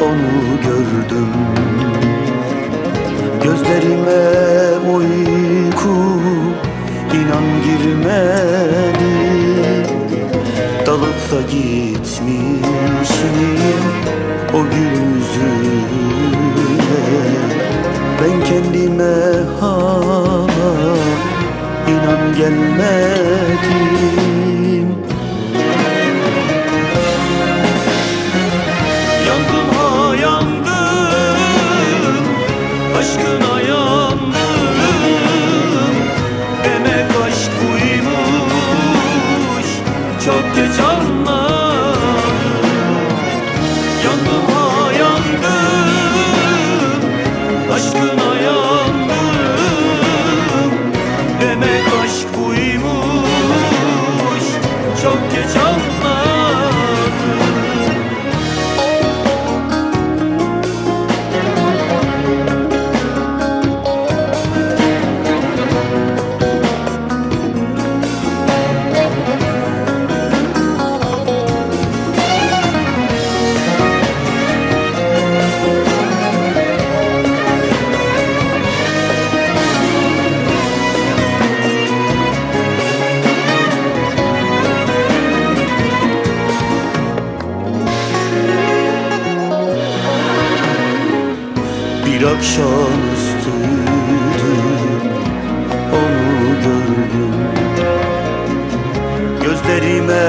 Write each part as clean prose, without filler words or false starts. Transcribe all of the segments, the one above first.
onu gördüm. Gözlerime uyku inan girmedi. Dalıp da gitmişim o gül yüzüne. Ben kendime hala inan gelmedim. Yandım ha yandım, aşkına yandım. Demek aşk buymuş, çok geç anladım. Yandım ha yandım, aşkına yandım. Demek aşk buymuş, çok geç anladım. Bir akşamüstüydü onu gördüm. Gözlerime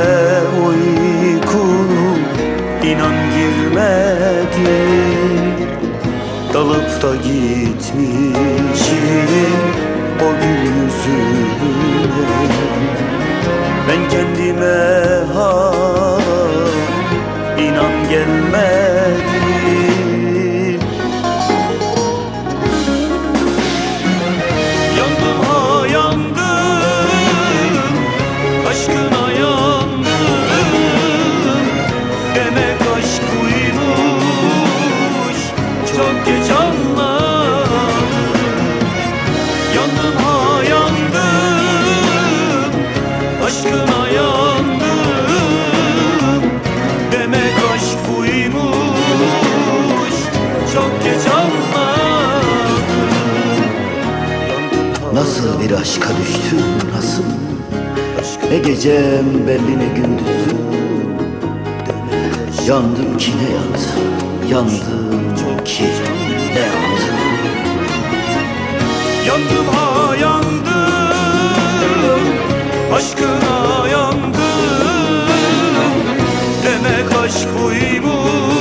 uyku inan girmedi. Dalıp da gitmişim o gül yüzüne. Ben kendime hala inan gelmedim. Yandım ha yandım, aşkına yandım. Demek aşk buymuş, çok geç anladım. Yandım ha yandım, aşkına yandım. Demek aşk buymuş, çok geç anladım. Nasıl bir aşka düştüm, nasıl? Ne gecem belli ne gündüzüm. Yandım ki ne yandım, yandım ki ne yandım. Yandım ha yandım, aşkına yandım. Demek aşk buymuş,